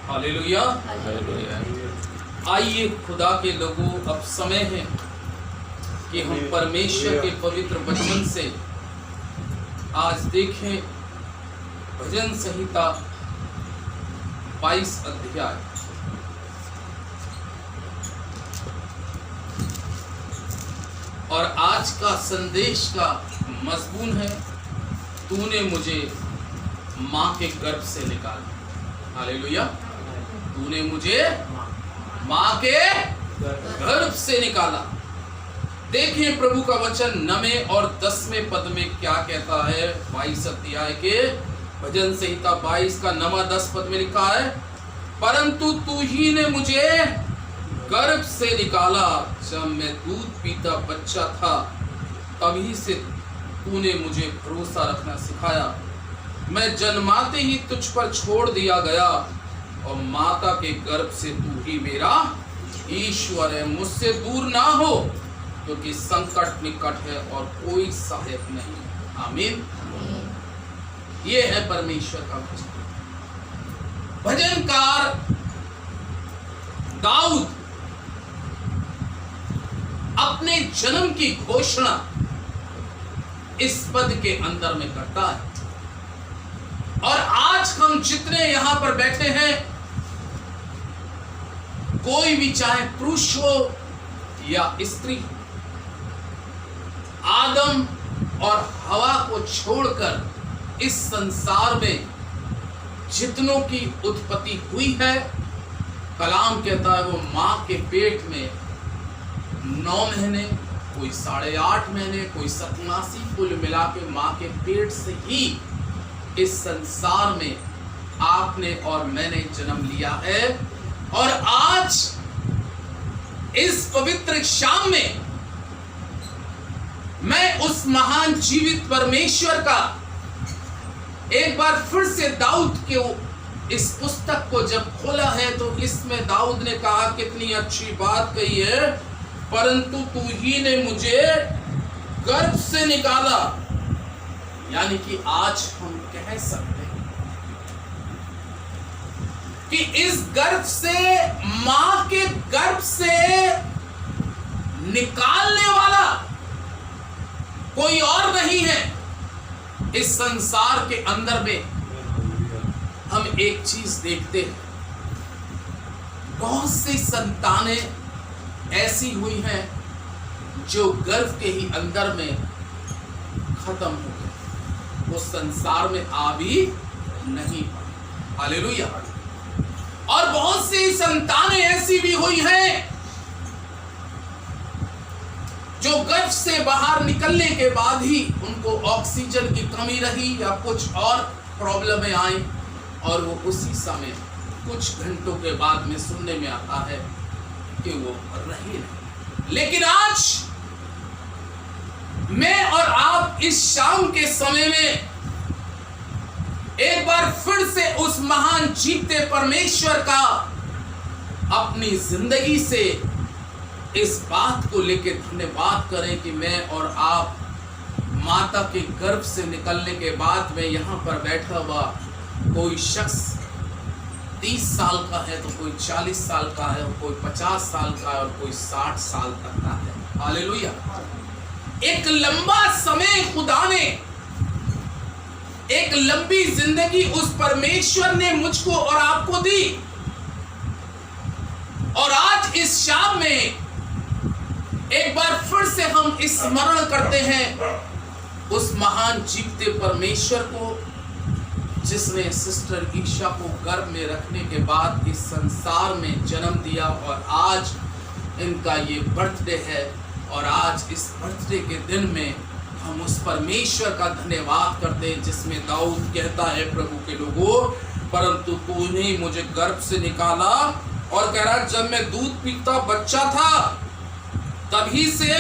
Hallelujah. आइए खुदा के लोगों, अब समय है कि हम परमेश्वर के पवित्र वचन से आज देखें भजन संहिता 22 अध्याय। और आज का संदेश का मजमून है, तूने मुझे माँ के गर्भ से निकाला। हालेलुया। तूने मुझे माँ के गर्भ से निकाला। देखें प्रभु का वचन 9वें और 10वें पद में क्या कहता है। 22 अध्याय के भजन संहिता 22 का 9-10 पद में लिखा है, परंतु तू ही ने मुझे गर्भ से निकाला, जब मैं दूध पीता बच्चा था तभी से तूने मुझे भरोसा रखना सिखाया। मैं जन्माते ही तुझ पर छोड़ दिया गया और माता के गर्भ से तू ही मेरा ईश्वर है। मुझसे दूर ना हो क्योंकि संकट निकट है और कोई सहायक नहीं। आमीन। ये है परमेश्वर का वचन। भजनकार दाऊद अपने जन्म की घोषणा इस पद के अंदर में करता है। और आज हम जितने यहां पर बैठे हैं, कोई भी चाहे पुरुष हो या स्त्री, आदम और हवा को छोड़कर इस संसार में जितनों की उत्पत्ति हुई है, कलाम कहता है वो मां के पेट में 9 महीने, कोई 8.5 महीने, कोई 87, कुल मिला के मां के पेट से ही इस संसार में आपने और मैंने जन्म लिया है। और आज इस पवित्र शाम में मैं उस महान जीवित परमेश्वर का एक बार फिर से दाऊद के इस पुस्तक को जब खोला है तो इसमें दाऊद ने कहा, कितनी अच्छी बात कही है, परंतु तू ही ने मुझे गर्भ से निकाला। यानी कि आज हम कह सकते हैं कि इस गर्भ से, मां के गर्भ से निकालने वाला कोई और नहीं है। इस संसार के अंदर में हम एक चीज देखते हैं, बहुत सी संतानें ऐसी हुई हैं जो गर्भ के ही अंदर में खत्म हो गए, वो संसार में आ भी नहीं पाए। हालेलुया। और बहुत सी संतानें ऐसी भी हुई हैं जो गर्भ से बाहर निकलने के बाद ही उनको ऑक्सीजन की कमी रही या कुछ और प्रॉब्लमें आई और वो उसी समय कुछ घंटों के बाद में सुनने में आता है कि वो रही नहीं। लेकिन आज मैं और आप इस शाम के समय में एक बार फिर से उस महान जीवते परमेश्वर का अपनी जिंदगी से इस बात को लेकर धन्यवाद करें कि मैं और आप माता के गर्भ से निकलने के बाद में यहां पर बैठा हुआ कोई शख्स 30 साल का है तो कोई 40 साल का है, कोई 50 साल का है और कोई 60 साल तक का है। हालेलुया। एक लंबा समय खुदा ने, एक लंबी जिंदगी उस परमेश्वर ने मुझको और आपको दी। और आज इस शाम में एक बार फिर से हम स्मरण करते हैं उस महान जीवते परमेश्वर को जिसने सिस्टर ईशा को गर्भ में रखने के बाद इस संसार में जन्म दिया। और आज इनका ये बर्थडे है और आज इस बर्थडे के दिन में हम उस परमेश्वर का धन्यवाद करते हैं जिसमें दाऊद कहता है, प्रभु के लोगों, परंतु तूने मुझे गर्भ से निकाला। और कह रहा, जब मैं दूध पीता बच्चा था तभी से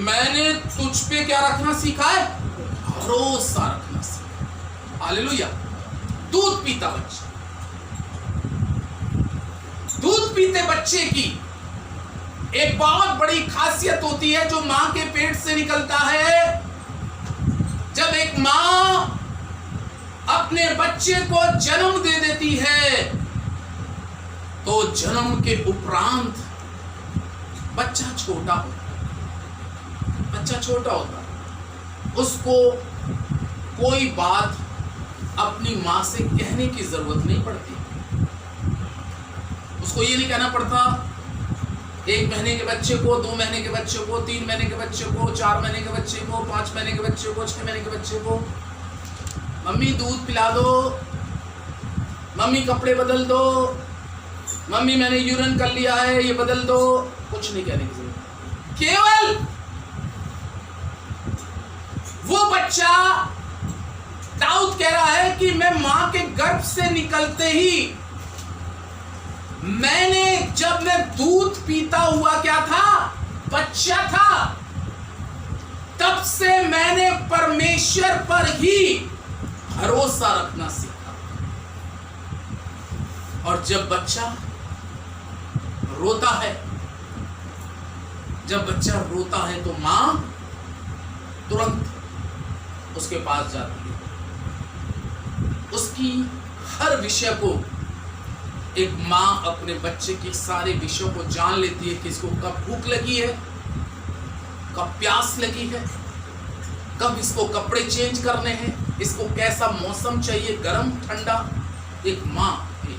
मैंने तुझ पे क्या रखना सीखा है, भरोसा रखना सीखा। हालेलुया। दूध पीता बच्चा, दूध पीते बच्चे की एक बहुत बड़ी खासियत होती है जो मां के पेट से निकलता है। जब एक मां अपने बच्चे को जन्म दे देती है तो जन्म के उपरांत बच्चा छोटा होता, उसको कोई बात अपनी माँ से कहने की जरूरत नहीं पड़ती। उसको ये नहीं कहना पड़ता 1 महीने के बच्चे को, 2 महीने के बच्चे को, 3 महीने के बच्चे को, 4 महीने के बच्चे को, 5 महीने के बच्चे को, 6 महीने के बच्चे को, मम्मी दूध पिला दो, मम्मी कपड़े बदल दो, मम्मी मैंने यूरिन कर लिया है ये बदल दो। कुछ नहीं कहने की जरूरत। केवल वो बच्चा, दाऊद कह रहा है कि मैं मां के गर्भ से निकलते ही जब मैं दूध पीता हुआ क्या था, बच्चा था, तब से मैंने परमेश्वर पर ही भरोसा रखना सीखा। और जब बच्चा रोता है, तो मां तुरंत उसके पास जाती है। उसकी हर विषय को एक मां अपने बच्चे के सारे विषयों को जान लेती है कि इसको कब भूख लगी है, कब प्यास लगी है, कब इसको कपड़े चेंज करने हैं, इसको कैसा मौसम चाहिए, गर्म ठंडा। एक मां के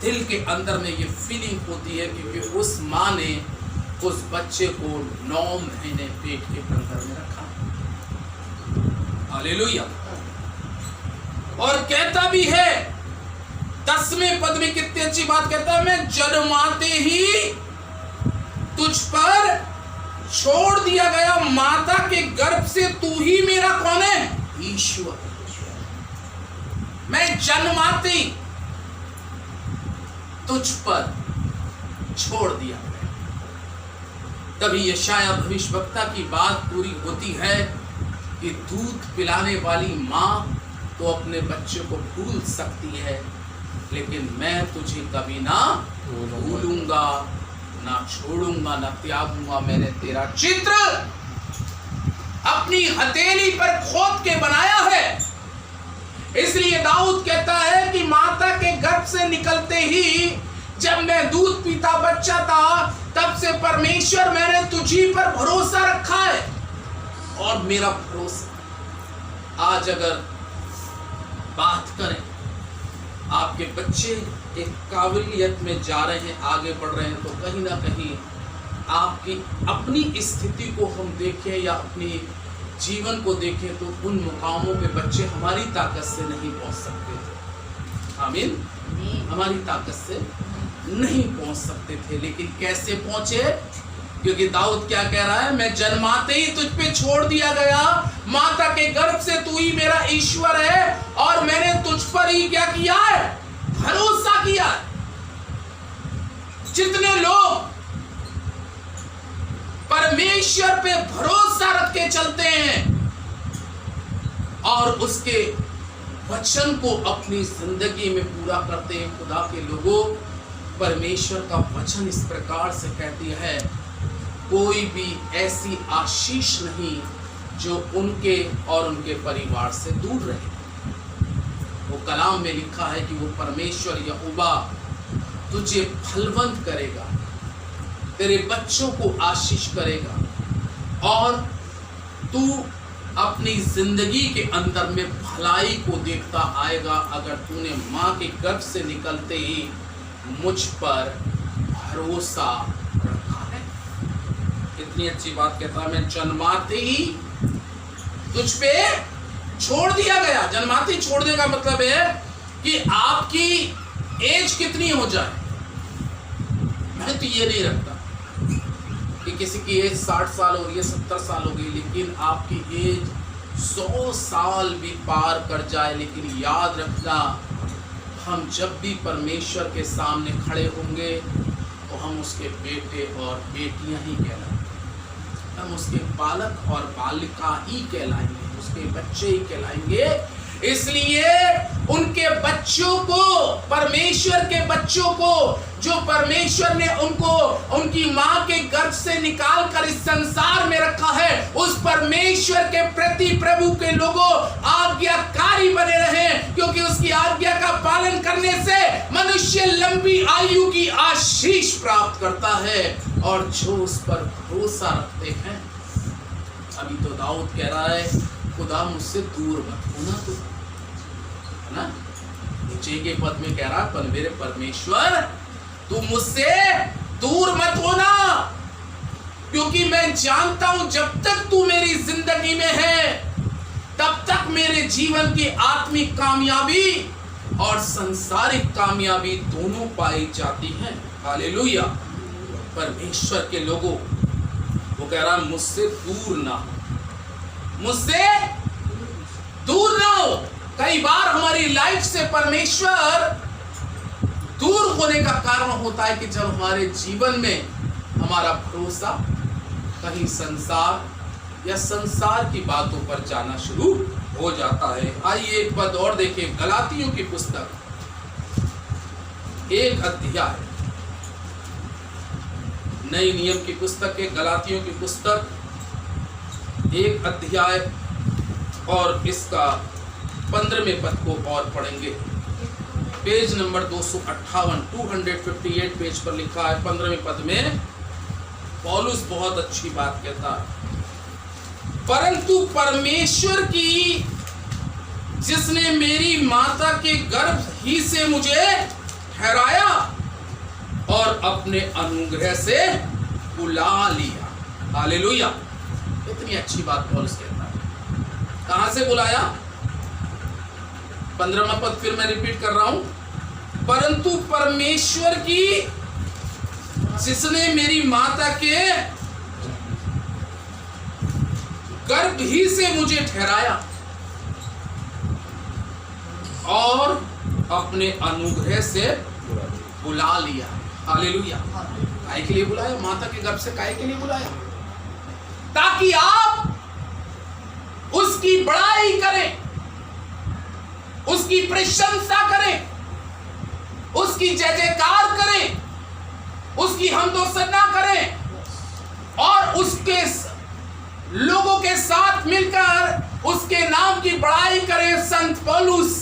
दिल के अंदर में ये फीलिंग होती है क्योंकि उस मां ने उस बच्चे को 9 महीने पेट के अंदर में रखा। हालेलुया। और कहता भी है 10वें पद में, कितनी अच्छी बात कहता है, मैं जन्माते ही तुझ पर छोड़ दिया गया, माता के गर्भ से तू ही मेरा कौन है, ईश्वर। मैं जन्माते ही तुझ पर छोड़ दिया गया। तभी यशाया भविष्यवक्ता की बात पूरी होती है कि दूध पिलाने वाली मां तो अपने बच्चे को भूल सकती है, लेकिन मैं तुझे कभी ना भूलूंगा, ना छोड़ूंगा, ना त्यागूंगा। मैंने तेरा चित्र अपनी हथेली पर खोद के बनाया है। इसलिए दाऊद कहता है कि माता के गर्भ से निकलते ही जब मैं दूध पीता बच्चा था, तब से परमेश्वर मैंने तुझी पर भरोसा रखा है। और मेरा भरोसा, आज अगर बात करें, आपके बच्चे एक काबिलियत में जा रहे हैं, आगे बढ़ रहे हैं, तो कहीं ना कहीं आपकी अपनी स्थिति को हम देखें या अपनी जीवन को देखें तो उन मुकामों पे बच्चे हमारी ताकत से नहीं पहुंच सकते थे। आमीन। हमारी ताकत से नहीं पहुंच सकते थे, लेकिन कैसे पहुंचे? क्योंकि दाऊद क्या कह रहा है, मैं जन्माते ही तुझ पे छोड़ दिया गया, माता के गर्भ से तू ही मेरा ईश्वर है, और मैंने तुझ पर ही क्या किया है, भरोसा किया है। जितने लोग परमेश्वर पे भरोसा रख के चलते हैं और उसके वचन को अपनी जिंदगी में पूरा करते हैं, खुदा के लोगों, परमेश्वर का वचन इस प्रकार से कहती है, कोई भी ऐसी आशीष नहीं जो उनके और उनके परिवार से दूर रहे। वो कलाम में लिखा है कि वो परमेश्वर यहोवा तुझे फलवंत करेगा, तेरे बच्चों को आशीष करेगा, और तू अपनी जिंदगी के अंदर में भलाई को देखता आएगा अगर तूने मां के गर्भ से निकलते ही मुझ पर भरोसा रखा है। कितनी अच्छी बात कहता है, मैं जन्माते ही तुझ पे छोड़ दिया गया। जन्माते ही छोड़ देगा मतलब है कि आपकी एज कितनी हो जाए, मैं तो ये नहीं रखता कि किसी की एज 60 साल हो रही है, 70 साल हो गई, लेकिन आपकी एज 100 साल भी पार कर जाए, लेकिन याद रखना, हम जब भी परमेश्वर के सामने खड़े होंगे तो हम उसके बेटे और बेटियां ही कहलाएंगे, हम उसके बालक और बालिका ही कहलाएंगे, उसके बच्चे ही कहलाएंगे। इसलिए उनके बच्चों को, परमेश्वर के बच्चों को, जो परमेश्वर ने उनको उनकी मां के गर्भ से निकाल कर इस संसार में रखा है, उस परमेश्वर के प्रति प्रभु के लोगों आज्ञाकारी बने रहें, क्योंकि उसकी आज्ञा का पालन करने से मनुष्य लंबी आयु की आशीष प्राप्त करता है और जो उस पर भरोसा रखते हैं। अभी तो दाऊद कह रहा है खुदा मुझसे दूर मत होना, तो है ना, नीचे के पद में कह रहा पर मेरे परमेश्वर तू मुझसे दूर मत होना, क्योंकि मैं जानता हूं जब तक तू मेरी जिंदगी में है तब तक मेरे जीवन की आत्मिक कामयाबी और सांसारिक कामयाबी दोनों पाई जाती हैं। हालेलुया। परमेश्वर के लोगों, वो कह रहा मुझसे दूर ना हो, मुझसे दूर ना हो। कई बार हमारी लाइफ से परमेश्वर दूर होने का कारण होता है कि जब हमारे जीवन में हमारा भरोसा कहीं संसार या संसार की बातों पर जाना शुरू हो जाता है। आइए एक पद और देखिए, गलातियों की पुस्तक 1 अध्याय, नई नियम की पुस्तक के गलातियों की पुस्तक 1 अध्याय और इसका 15वें पद को और पढ़ेंगे। पेज नंबर 258 258 पेज पर लिखा है। 15वें पद में पौलुस बहुत अच्छी बात कहता है, परंतु परमेश्वर की जिसने मेरी माता के गर्भ ही से मुझे ठहराया और अपने अनुग्रह से बुला लिया। हालेलुया। इतनी अच्छी बात पौलुस कहता है। कहां से बुलाया? 15वां पद फिर मैं रिपीट कर रहा हूं, परंतु परमेश्वर की जिसने मेरी माता के गर्भ ही से मुझे ठहराया और अपने अनुग्रह से बुला लिया। हालेलुया। काहे के लिए बुलाया? माता के गर्भ से काहे के लिए बुलाया? ताकि आप उसकी बड़ाई करें, उसकी प्रशंसा करें, उसकी जय जयकार करें, उसकी हमदो सना करें और उसके लोगों के साथ मिलकर उसके नाम की बड़ाई करें। संत पौलुस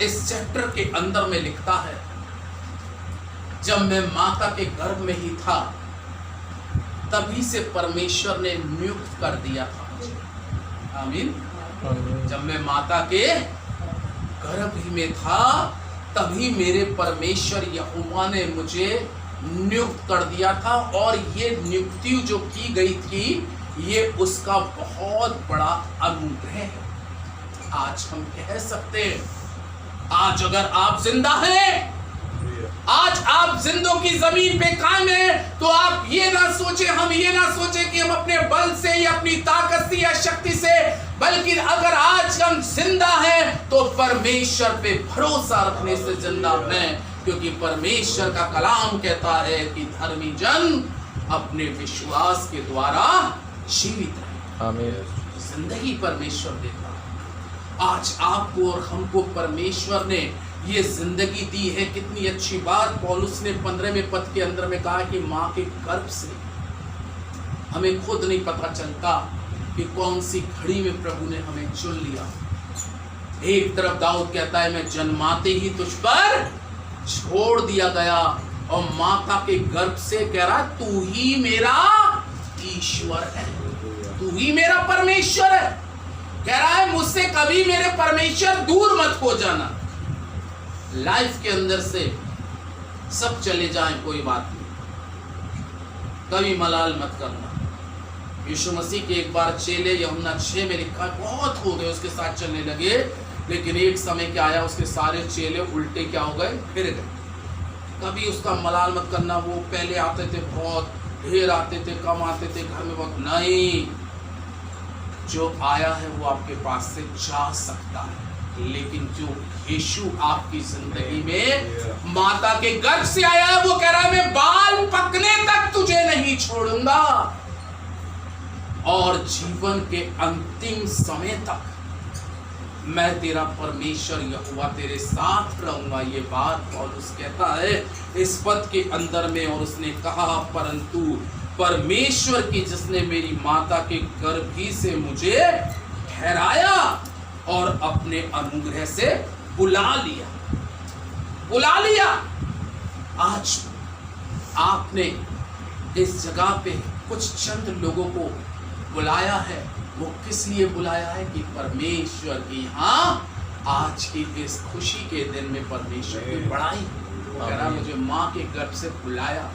इस चैप्टर के अंदर में लिखता है, जब मैं माता के गर्भ में ही था तभी से परमेश्वर ने नियुक्त कर दिया था। आमीन। जब मैं माता के गर्भ ही में था तभी मेरे परमेश्वर यहोवा ने मुझे नियुक्त कर दिया था, और ये नियुक्ति जो की गई थी ये उसका बहुत बड़ा अनुग्रह है। आज हम कह सकते हैं, आज अगर आप जिंदा हैं, आज आप जिंदों की जमीन पे कायम हैं, तो आप ये ना सोचे, हम ये ना सोचे कि हम अपने बल से या अपनी ताकत से या शक्ति से, बल्कि अगर आज हम जिंदा हैं तो परमेश्वर पे भरोसा रखने से जिंदा हैं, क्योंकि परमेश्वर का कलाम कहता है कि धर्मी जन अपने विश्वास के द्वारा जीवित रहे। आमीन। जिंदगी परमेश्वर देता है। आज आपको और हमको परमेश्वर ने ये जिंदगी दी है। कितनी अच्छी बात पौलुस ने 15वें पद के अंदर में कहा कि माँ के गर्भ से हमें खुद नहीं पता चलता कि कौन सी घड़ी में प्रभु ने हमें चुन लिया। एक तरफ दाऊद कहता है मैं जन्माते ही तुझ पर छोड़ दिया गया, और माता के गर्भ से कह रहा तू ही मेरा ईश्वर है, तू ही मेरा परमेश्वर है। कह रहा है मुझसे कभी मेरे परमेश्वर दूर मत हो जाना। लाइफ के अंदर से सब चले जाएं कोई बात नहीं, कभी मलाल मत करना। यीशु मसीह के एक बार चेले यूहन्ना 6 में लिखा है बहुत हो गए उसके साथ चलने लगे, लेकिन एक समय क्या आया उसके सारे चेले उल्टे क्या हो गए, फिर गए। कभी उसका मलाल मत करना। वो पहले आते थे, बहुत ढेर आते थे, कम आते थे, घर में बहुत, नहीं, जो आया है वो आपके पास से जा सकता है, लेकिन जो यीशु आपकी जिंदगी में माता के गर्भ से आया है वो कह रहा है मैं बाल पकने तक तुझे नहीं छोड़ूंगा और जीवन के अंतिम समय तक मैं तेरा परमेश्वर यहोवा तेरे साथ रहूंगा। ये बात पौलुस कहता है इस पद के अंदर में। और उसने कहा परंतु परमेश्वर की जिसने मेरी माता के गर्भ ही से मुझे ठहराया और अपने अनुग्रह से बुला लिया। बुला लिया। आज आपने इस जगह पे कुछ चंद लोगों को बुलाया है। वो किस लिए बुलाया है? कि परमेश्वर की यहाँ आज की इस खुशी के दिन में परमेश्वर की बड़ाई करा। मुझे माँ के गर्भ से बुलाया।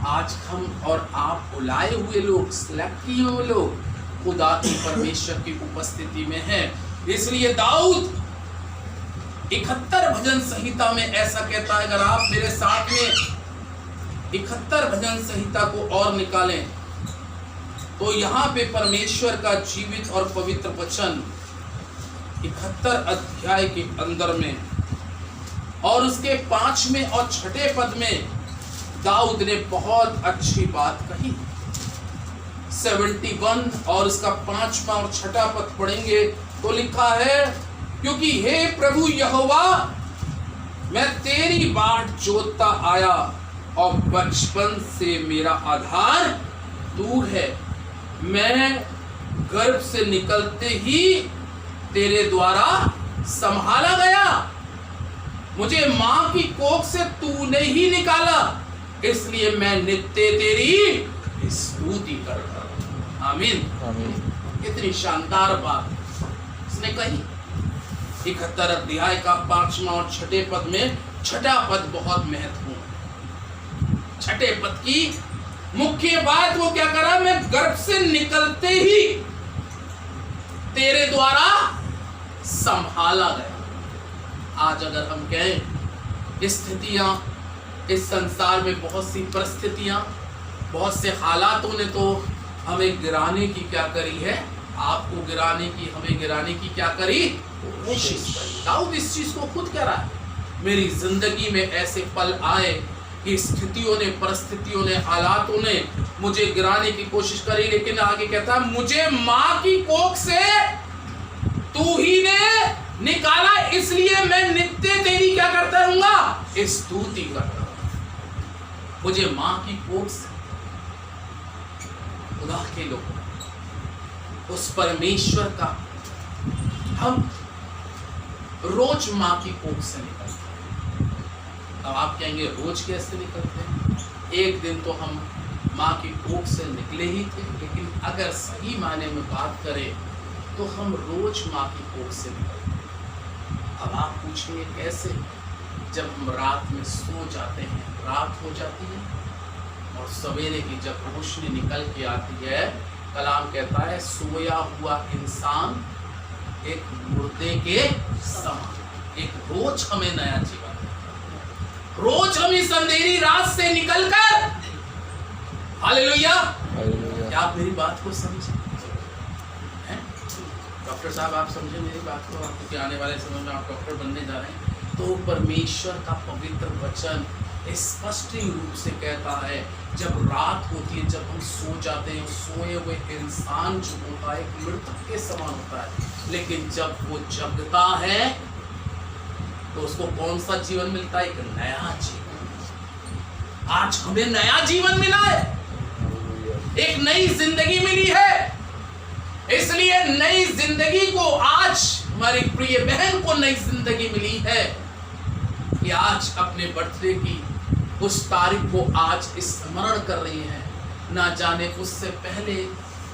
आज हम और आप बुलाए हुए लोग, सिलेक्ट किए हुए लोग खुदा की परमेश्वर की उपस्थिति में है। इसलिए दाऊद 71 भजन संहिता में ऐसा कहता है। अगर आप मेरे साथ में 71 भजन संहिता को और निकालें तो यहाँ पे परमेश्वर का जीवित और पवित्र वचन 71 अध्याय के अंदर में और उसके 5वें और 6ठे पद में दाऊद ने बहुत अच्छी बात कही। 71 और उसका 5वां और 6ठा पद पढ़ेंगे तो लिखा है, क्योंकि हे प्रभु यहोवा, मैं तेरी बाट जोतता आया और बचपन से मेरा आधार तू है। मैं गर्भ से निकलते ही तेरे द्वारा संभाला गया। मुझे मां की कोख से तूने ही निकाला, इसलिए मैं नित्य तेरी स्तुति करता हूं। आमीन, आमीन। कितनी शानदार बात उसने कही। 71 अध्याय का 5वां और 6ठे पद में 6ठा पद बहुत महत्वपूर्ण। 6ठे पद की मुख्य बात वो क्या करा? मैं गर्भ से निकलते ही तेरे द्वारा संभाला गया। आज अगर हम कहें स्थितियां, इस संसार में बहुत सी परिस्थितियां, बहुत से हालातों ने तो हमें गिराने की क्या करी है? आपको गिराने की, हमें गिराने की क्या करी? कोशिश करी। दाऊद इस चीज को खुद कह रहा है, मेरी जिंदगी में ऐसे पल आए कि स्थितियों ने, परिस्थितियों ने, हालातों ने मुझे गिराने की कोशिश करी, लेकिन आगे कहता है मुझे मां की कोख से तू ही ने निकाला, इसलिए मैं नित्य तेरी क्या करता रहूंगा? स्तुति करता हूं। मुझे मां की कोख से, खुदा के लोग, उस परमेश्वर का हम रोज मां की कोख से निकलते हैं। अब आप कहेंगे रोज कैसे निकलते हैं? एक दिन तो हम मां की कोख से निकले ही थे, लेकिन अगर सही मायने में बात करें तो हम रोज मां की कोख से निकलते हैं। अब आप पूछेंगे कैसे? जब हम रात में सो जाते हैं, रात हो जाती है और सवेरे की जब रोशनी निकल के आती है, कलाम कहता है सोया हुआ इंसान एक मुर्दे के समान। एक रोज हमें नया जीवन, रोज हम इस अंधेरी रात से निकलकर, हालेलुया, क्या आप मेरी बात को समझे? डॉक्टर साहब आप समझे मेरी बात को? क्योंकि आने वाले समय में आप डॉक्टर बनने जा रहे हैं। तो परमेश्वर का पवित्र वचन स्पष्ट रूप से कहता है, जब रात होती है, जब हम सो जाते हैं, सोए हुए इंसान जो होता है एक मृतक के समान होता है, लेकिन जब वो जगता है तो उसको कौन सा जीवन मिलता है? एक नया जीवन। आज हमें नया जीवन मिला है, एक नई जिंदगी मिली है। इसलिए नई जिंदगी को आज हमारी प्रिय बहन को नई जिंदगी मिली है कि आज अपने बर्थडे की उस तारीख को आज स्मरण कर रही है। ना जाने उससे पहले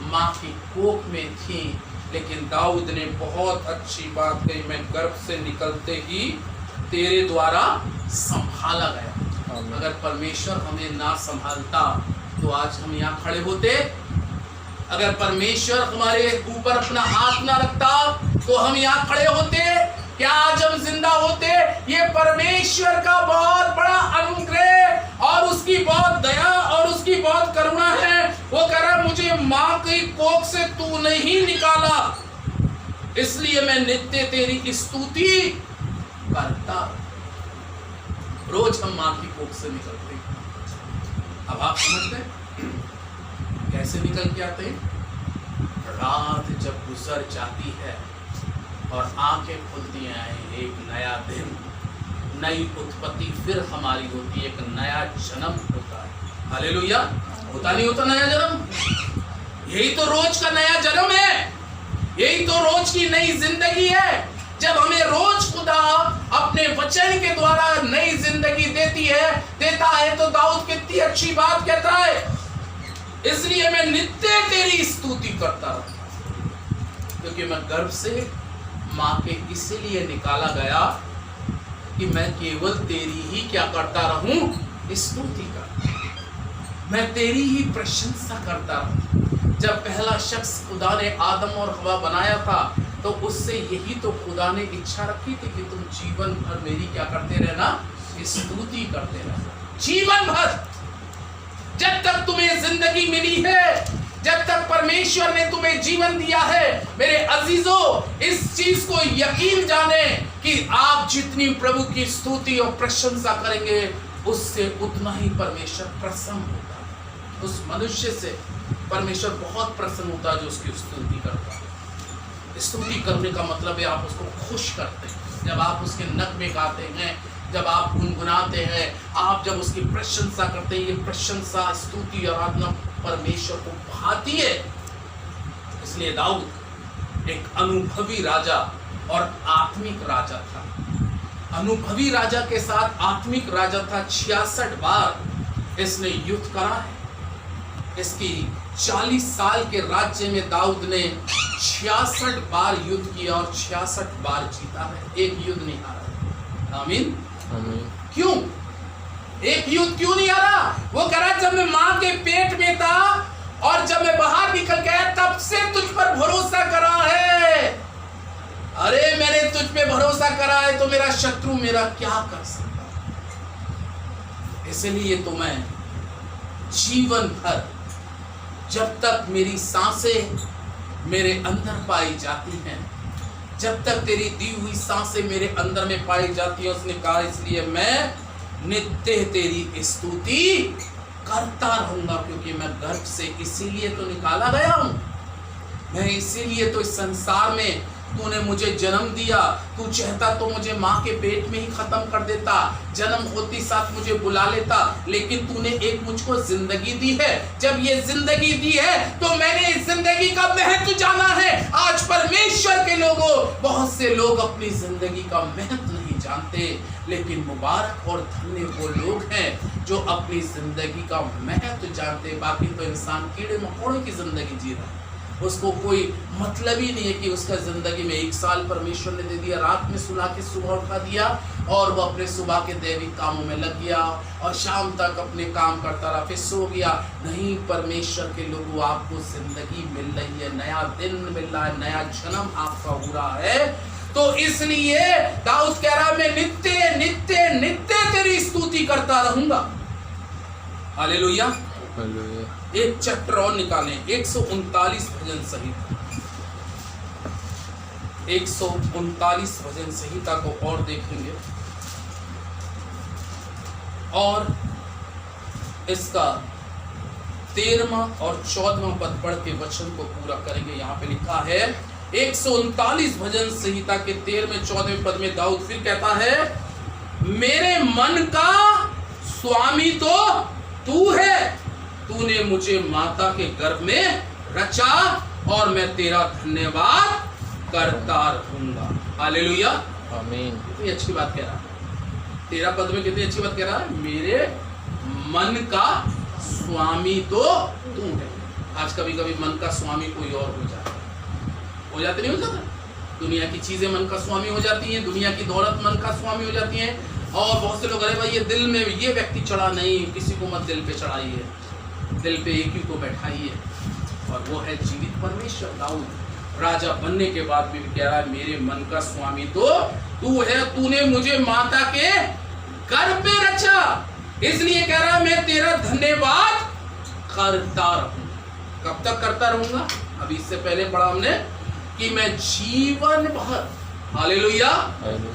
माँ की कोख में थी, लेकिन दाऊद ने बहुत अच्छी बात कही, मैं गर्भ से निकलते ही तेरे द्वारा संभाला गया। अगर परमेश्वर हमें ना संभालता तो आज हम यहाँ खड़े होते? अगर परमेश्वर हमारे ऊपर अपना हाथ ना रखता तो हम यहाँ खड़े होते? क्या आज हम जिंदा होते? ये परमेश्वर का बहुत बड़ा अनुग्रह और उसकी बहुत दया और उसकी बहुत करुणा है। वो कह रहा मुझे माँ की कोख से तू नहीं निकाला, इसलिए मैं नित्य तेरी स्तुति करता। रोज हम माँ की कोख से निकलते हैं। अब आप समझते कैसे निकल के आते हैं? रात जब गुजर जाती है और आंखें खुलती हैं, एक नया दिन, नई उत्पत्ति फिर हमारी होती है, एक नया जन्म होता है। हालेलुया। होता नहीं होता नया जन्म? यही तो रोज का नया जन्म है, यही तो रोज की नई जिंदगी है। जब हमें रोज खुदा अपने वचन के द्वारा नई है तो दाऊद कितनी अच्छी बात कहता है, इसलिए मैं नित्य तेरी स्तुति करता रहूं, क्योंकि मैं गर्भ से मां के इसीलिए निकाला गया कि मैं केवल तेरी ही क्या करता रहूं, स्तुति करता, मैं तेरी ही प्रशंसा करता रहूं। जब पहला शख्स खुदा ने आदम और हवा बनाया था तो उससे यही तो खुदा ने इच्छा रखी थी कि तुम जीवन भर मेरी क्या करते रहना, स्तुति करते रहना, जीवन भर। जब तक तुम्हें जिंदगी मिली है, जब तक परमेश्वर ने तुम्हें जीवन दिया है, मेरे अजीजों, इस चीज को यकीन जाने कि आप जितनी प्रभु की स्तुति और प्रशंसा करेंगे उससे उतना ही परमेश्वर प्रसन्न होता है। उस मनुष्य से परमेश्वर बहुत प्रसन्न होता है जो उसकी स्तुति करता है। स्तुति करने का मतलब है आप उसको खुश करते हैं। जब आप उसके नक में गाते हैं, जब आप गुनगुनाते हैं, आप जब उसकी प्रशंसा करते हैं, ये प्रशंसा, स्तुति, आराधना परमेश्वर को भाती है। इसलिए दाऊद एक अनुभवी राजा और आत्मिक राजा था। अनुभवी राजा के साथ आत्मिक राजा था। 66 बार इसने युद्ध करा है। इसकी 40 साल के राज्य में दाऊद ने 66 बार युद्ध किया और 66 बार जीता है, एक युद्ध नहीं हारा। आमीन। क्यों एक युद्ध क्यों नहीं हारा? वो कह रहा जब मैं मां के पेट में था और जब मैं बाहर निकल गया तब से तुझ पर भरोसा करा है। अरे मैंने तुझ पे भरोसा करा है तो मेरा शत्रु मेरा क्या कर सकता है। इसलिए तो मैं जीवन भर, जब तक मेरी सांसें मेरे अंदर पाई जाती हैं, जब तक तेरी दी हुई सांसें मेरे अंदर में पाई जाती है, उसने कहा इसलिए मैं नित्य तेरी स्तुति करता रहूंगा, क्योंकि मैं गर्भ से इसीलिए तो निकाला गया हूं। मैं इसीलिए तो इस संसार में तूने मुझे जन्म दिया। तू चाहता तो मुझे मां के पेट में ही खत्म कर देता, जन्म होती साथ मुझे बुला लेता, लेकिन तूने एक मुझको जिंदगी दी है। जब ये जिंदगी दी है तो मैंने इस जिंदगी का महत्व जाना है। आज परमेश्वर के लोगों, बहुत से लोग अपनी जिंदगी का महत्व नहीं जानते, लेकिन मुबारक और धन्य वो लोग हैं जो अपनी जिंदगी का महत्व जानते। बाकी तो इंसान कीड़े मकोड़े की जिंदगी जी रहा है, उसको कोई मतलब ही नहीं है कि उसका जिंदगी में 1 साल परमेश्वर ने दे दिया, रात में सुला के सुबह उठा दिया और वो अपने सुबह के दैविक कामों में लग गया और शाम तक अपने काम करता रहा, फिर सो गया। नहीं, परमेश्वर के लोगों, आपको जिंदगी मिल रही है, नया दिन मिल रहा है, नया जन्म आपका हो रहा है। तो इसलिए दाऊद कह रहा मैं नित्य नित्य नित्य तेरी स्तुति करता रहूंगा। हालेलुया। एक चैप्टर और निकालें, 139 भजन संहिता, 139 भजन संहिता को और देखेंगे और इसका 13वां और 14वां पद पढ़ के वचन को पूरा करेंगे। यहाँ पे लिखा है 139 भजन संहिता के 13वें 14वें पद में दाऊद फिर कहता है, मेरे मन का स्वामी तो तू है, तूने मुझे माता के गर्भ में रचा और मैं तेरा धन्यवाद करता रहूंगा। हालेलुया, आमीन। कितनी अच्छी बात कह रहा है, 13 पद में कितनी अच्छी बात कह रहा है, मेरे मन का स्वामी तो तू है। आज कभी कभी मन का स्वामी कोई और हो जाता है, हो जाते नहीं हो जाता? दुनिया की चीजें मन का स्वामी हो जाती हैं, दुनिया की दौलत मन का स्वामी हो जाती है। और बहुत से लोग, अरे भाई ये दिल में ये व्यक्ति चढ़ा, नहीं, किसी को मत दिल पे चढ़ाइए, दिल पे एक ही को बैठाइए, और वो है जीवित परमेश्वर। दाऊद राजा बनने के बाद भी कह रहा है मेरे मन का स्वामी तो तू है, तूने मुझे माता के गर्भ में रचा, इसलिए कह रहा है मैं तेरा धन्यवाद करता रहूंगा। कब तक करता रहूंगा? अभी इससे पहले पढ़ा हमने कि मैं जीवन भर, हालेलुया,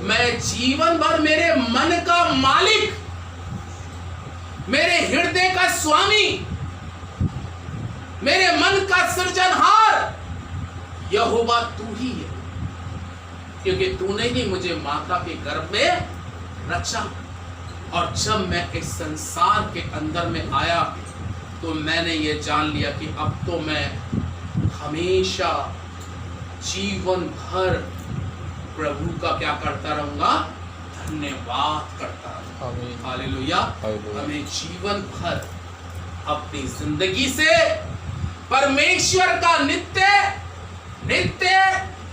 मैं जीवन भर मेरे मन का मालिक, मेरे हृदय का स्वामी, मेरे मन का सृजनहार यहोवा तू ही है, क्योंकि तूने ही मुझे माता के गर्भ में रचा। और जब मैं इस संसार के अंदर में आया तो मैंने ये जान लिया कि अब तो मैं हमेशा जीवन भर प्रभु का क्या करता रहूंगा, धन्यवाद करता रहूं। आमीन। हालेलुया। हालेलुया। हमें जीवन भर अपनी जिंदगी से परमेश्वर का नित्य नित्य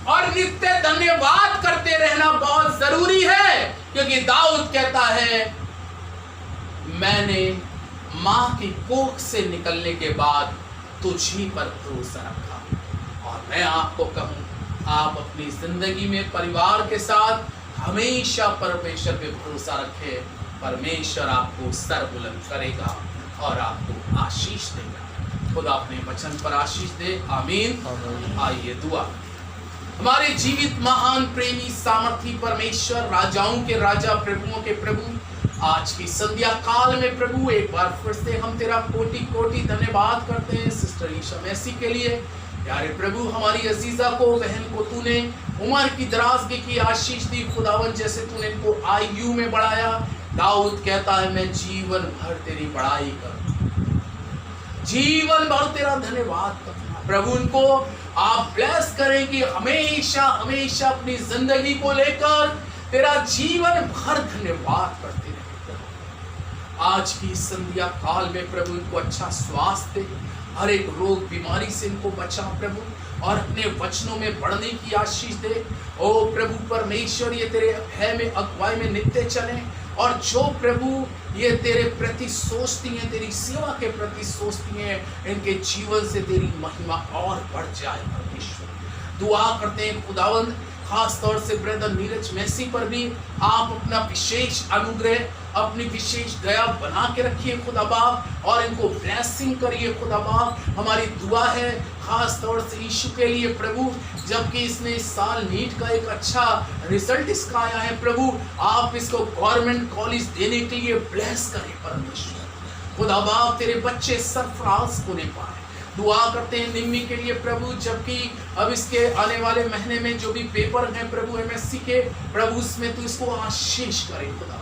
और नित्य धन्यवाद करते रहना बहुत जरूरी है, क्योंकि दाऊद कहता है, मैंने मां की कोख से निकलने के बाद तुझी पर भरोसा रखा। और मैं आपको कहूं, आप अपनी जिंदगी में परिवार के साथ हमेशा परमेश्वर पे भरोसा रखें। परमेश्वर आपको सर बुलंद करेगा और आपको आशीष देगा। खुदा अपने वचन पर आशीष दे। आमीन। आइए दुआ। हमारे जीवित महान प्रेमी सामर्थी परमेश्वर, राजाओं के राजा, प्रभुओं के प्रभु, आज की संध्या काल में प्रभु एक बार फिर से हम तेरा कोटि कोटि धन्यवाद करते हैं सिस्टर ईशा मैसी के लिए। प्यारे प्रभु, हमारी अजीजा को, बहन को तूने उम्र की दराजगी की आशीष दी खुदावन, जैसे तूने इनको आयु में बढ़ाया। दाऊद कहता है, मैं जीवन भर तेरी बड़ाई करूं, जीवन भर तेरा धन्यवाद करूं। प्रभु, इनको आप ब्लेस करें कि हमेशा हमेशा अपनी जिंदगी को लेकर तेरा जीवन भर धन्यवाद करते रहे। आज की संध्या काल में प्रभु इनको अच्छा स्वास्थ्य दे, हर एक रोग बीमारी से इनको बचा प्रभु, और अपने वचनों में बढ़ने की आशीष दे। ओ प्रभु परमेश्वर, ये तेरे भय में, अगुवाई में नित्य चले, और जो प्रभु ये तेरे प्रति सोचती हैं, तेरी सेवा के प्रति सोचती हैं, इनके जीवन से तेरी महिमा और बढ़ जाए। परमेश्वर, दुआ करते हैं खुदावंद, खास तौर से ब्रदर नीरज मैसी पर भी आप अपना विशेष अनुग्रह, अपनी विशेष दया बना के रखिए खुदा बाप, और इनको ब्लेसिंग करिए खुदा बाप। हमारी दुआ है खास तौर से यीशु के लिए प्रभु, जबकि इसने इस साल नीट का एक अच्छा रिजल्ट इसका आया है प्रभु, आप इसको गवर्नमेंट कॉलेज देने के लिए ब्लेस करें परमेश्वर। खुदा बाप, तेरे बच्चे सरफराज होने पाए। दुआ करते हैं निम्मी के लिए प्रभु, जबकि अब इसके आने वाले महीने में जो भी पेपर हैं प्रभु एमएससी के, प्रभु उसमें तू इसको आशीष करे खुदा।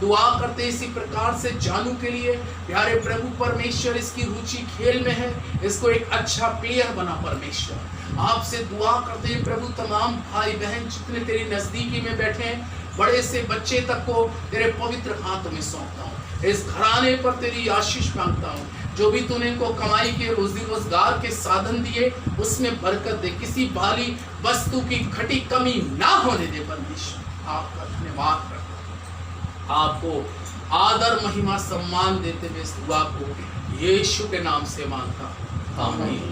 दुआ करते इसी प्रकार से जानू के लिए, प्यारे प्रभु परमेश्वर, इसकी रुचि खेल में है, इसको एक अच्छा प्लेयर बना परमेश्वर। आपसे दुआ करते हैं प्रभु, तमाम भाई बहन जितने तेरी नजदीकी में बैठे हैं, बड़े से बच्चे तक को तेरे पवित्र हाथों में सौंपता हूँ। इस घराने पर तेरी आशीष मांगता हूँ, जो भी तूने इनको कमाई के रोजी रोजगार के साधन दिए उसमें बरकत दे, किसी भारी वस्तु की घटी कमी ना होने दे परमेश्वर। आपका धन्यवाद करता हूं, आपको आदर महिमा सम्मान देते हुए इस दुआ को यीशु के नाम से मांगता हूं। आमीन।